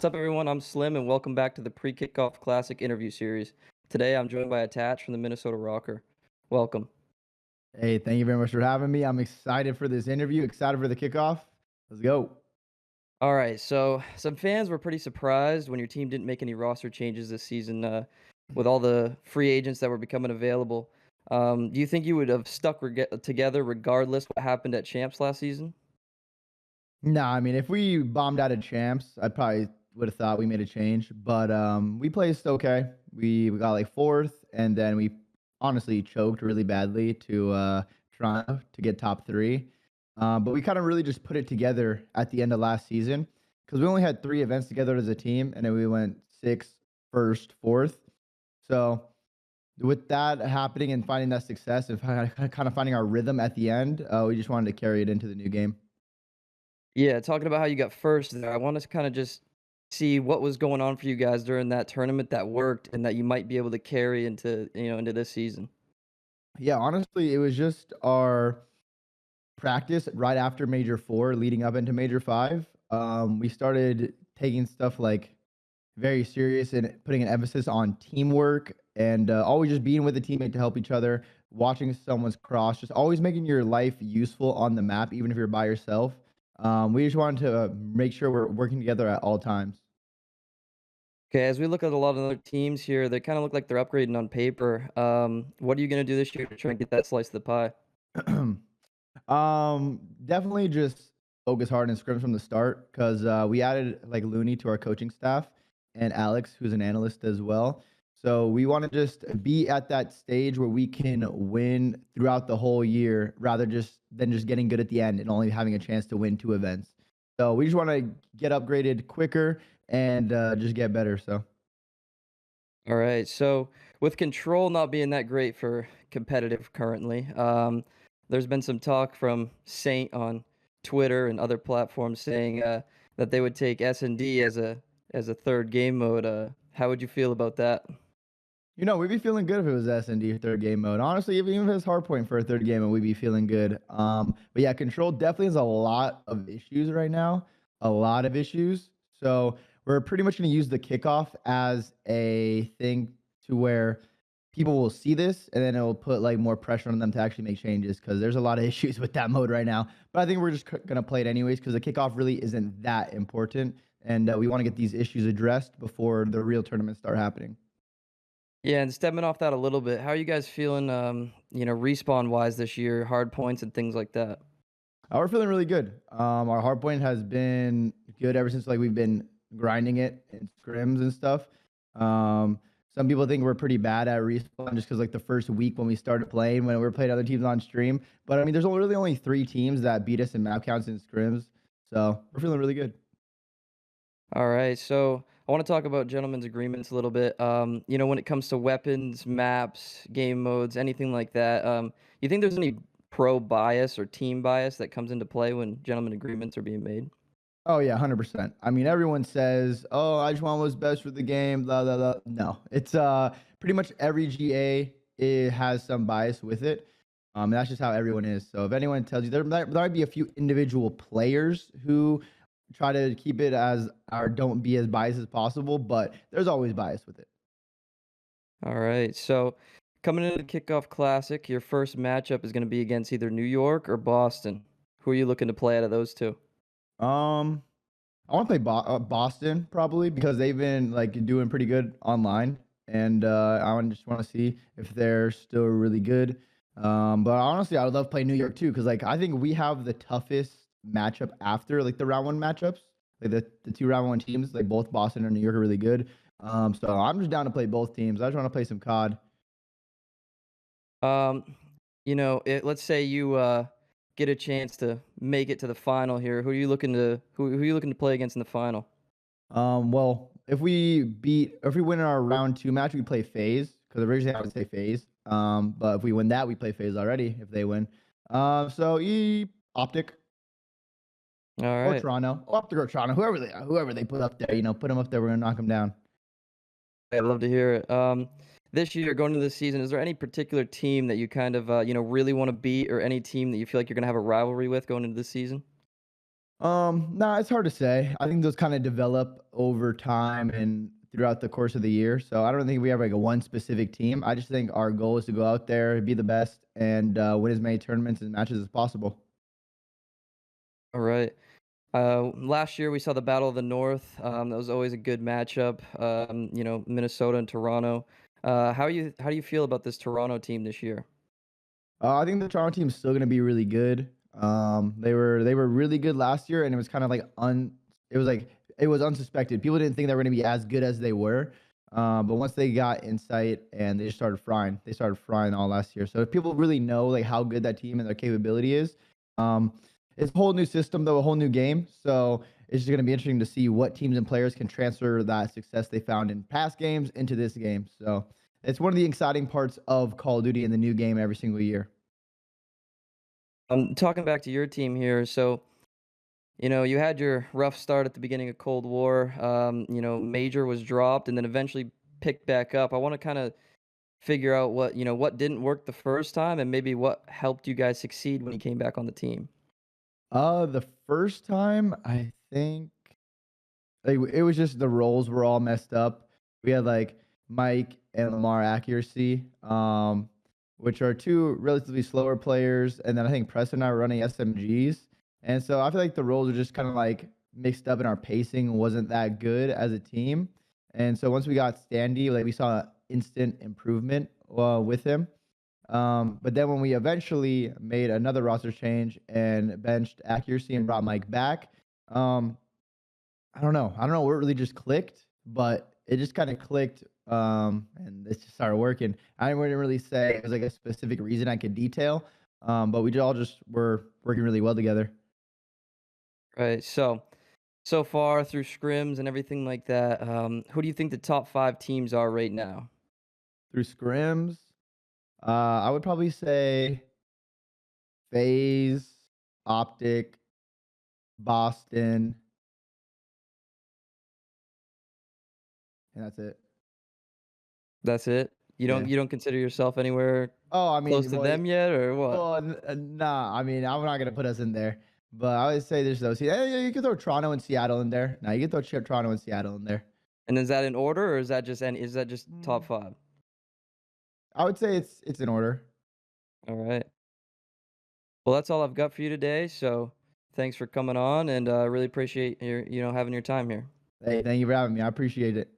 What's up, everyone? I'm Slim, and welcome back to the Pre-Kickoff Classic interview series. Today, I'm joined by Attach from the Minnesota rokkr. Welcome. Hey, thank you very much for having me. I'm excited for this interview, excited for the kickoff. Let's go. All right, so some fans were pretty surprised when your team didn't make any roster changes this season with all the free agents that were becoming available. Do you think you would have stuck together regardless what happened at Champs last season? Nah, I mean, if we bombed out of champs, I probably would have thought we made a change, but we placed okay. We got like fourth, and then we honestly choked really badly to Toronto to get top three. But we kind of really just put it together at the end of last season because we only had 3 events together as a team, and then we went sixth, first, fourth. So with that happening and finding that success and kind of finding our rhythm at the end, we just wanted to carry it into the new game. Yeah, talking about how you got first there, I want to kind of just see what was going on for you guys during that tournament that worked and that you might be able to carry into this season. Yeah, honestly, it was just our practice right after Major 4, leading up into Major 5. We started taking stuff like very serious and putting an emphasis on teamwork and always just being with a teammate to help each other, watching someone's cross, just always making your life useful on the map, even if you're by yourself. We just wanted to make sure we're working together at all times. Okay, as we look at a lot of other teams here, they kind of look like they're upgrading on paper. What are you going to do this year to try and get that slice of the pie? Definitely just focus hard in scrims from the start because we added like Looney to our coaching staff and Alex, who's an analyst as well. So we want to just be at that stage where we can win throughout the whole year, rather than just getting good at the end and only having a chance to win 2 events. So we just want to get upgraded quicker and just get better. So. All right, so with Control not being that great for competitive currently, there's been some talk from Saint on Twitter and other platforms saying that they would take S&D as a third game mode. How would you feel about that? We'd be feeling good if it was S&D third game mode. Honestly, even if it's hardpoint for a third game mode, we'd be feeling good. But yeah, Control definitely has a lot of issues right now. A lot of issues. So we're pretty much going to use the kickoff as a thing to where people will see this and then it will put like more pressure on them to actually make changes because there's a lot of issues with that mode right now. But I think we're just going to play it anyways because the kickoff really isn't that important. And we want to get these issues addressed before the real tournaments start happening. Yeah, and stepping off that a little bit, how are you guys feeling, respawn wise this year, hard points and things like that? We're feeling really good. Our hard point has been good ever since like we've been grinding it in scrims and stuff. Some people think we're pretty bad at respawn just because like the first week when we started playing, when we were playing other teams on stream. But I mean, there's really only 3 teams that beat us in map counts and scrims, so we're feeling really good. All right, so I want to talk about gentlemen's agreements a little bit. When it comes to weapons, maps, game modes, anything like that, you think there's any pro bias or team bias that comes into play when gentlemen agreements are being made? Oh yeah, 100%. I mean, everyone says, "Oh, I just want what's best for the game." Blah blah blah. No, it's pretty much every GA has some bias with it. And that's just how everyone is. So if anyone tells you there might be a few individual players who try to keep it as or don't be as biased as possible, but there's always bias with it. All right, so coming into the Kickoff Classic, your first matchup is going to be against either New York or Boston. Who are you looking to play out of those two? Um, I want to play Boston probably because they've been like doing pretty good online, and just want to see if they're still really good. But honestly, I would love to play New York too because like I think we have the toughest matchup after like the round one matchups, like the 2 round one teams, like both Boston and New York are really good. So I'm just down to play both teams. I just want to play some COD. Um, let's say you get a chance to make it to the final here. Who are you looking to play against in the final? Well, if we win our round 2 match, we play FaZe because originally I would say FaZe. But if we win that, we play FaZe already if they win. So OpTic All or right. Toronto, OpTic or Toronto, whoever they put up there, put them up there. We're gonna knock them down. I'd love to hear it. This year, going into the season, is there any particular team that you kind of, really want to beat, or any team that you feel like you're going to have a rivalry with going into the season? Nah, it's hard to say. I think those kind of develop over time and throughout the course of the year. So I don't think we have like a one specific team. I just think our goal is to go out there, be the best, and win as many tournaments and matches as possible. All right. Last year we saw the Battle of the North. That was always a good matchup. Minnesota and Toronto. How do you feel about this Toronto team this year? I think the Toronto team is still going to be really good. They were really good last year, and it was kind of like it was unsuspected. People didn't think they were going to be as good as they were. But once they got insight and they just started frying, they started frying all last year. So if people really know like how good that team and their capability is, it's a whole new system though, a whole new game. So it's just going to be interesting to see what teams and players can transfer that success they found in past games into this game. So it's one of the exciting parts of Call of Duty in the new game every single year. Talking back to your team here, so you had your rough start at the beginning of Cold War. Major was dropped and then eventually picked back up. I want to kind of figure out what didn't work the first time and maybe what helped you guys succeed when you came back on the team. The first time I think like it was just the roles were all messed up. We had like Mike and Lamar accuracy, which are two relatively slower players, and then I think Preston and I were running SMGs, and so I feel like the roles are just kind of like mixed up, and our pacing wasn't that good as a team. And so once we got Standy, like we saw instant improvement with him. But then when we eventually made another roster change and benched accuracy and brought Mike back, um, I don't know. I don't know what really just clicked, but it just kind of clicked, and it just started working. I wouldn't really say it was like a specific reason I could detail, but we all just were working really well together. Right. So far through scrims and everything like that, who do you think the top 5 teams are right now? Through scrims, I would probably say FaZe, OpTic, Boston, and that's it. That's it? You don't Yeah. you don't consider yourself anywhere Oh, I close mean, to well, them yet or what? nah. I mean, I'm not gonna put us in there, but I would say there's those. Yeah, yeah, you could throw Toronto and Seattle in there. Now you can throw Toronto and Seattle in there. And is that in order or is that just top Mm, 5? I would say it's in order. All right. Well, that's all I've got for you today, so thanks for coming on and I really appreciate your having your time here. Hey, thank you for having me. I appreciate it.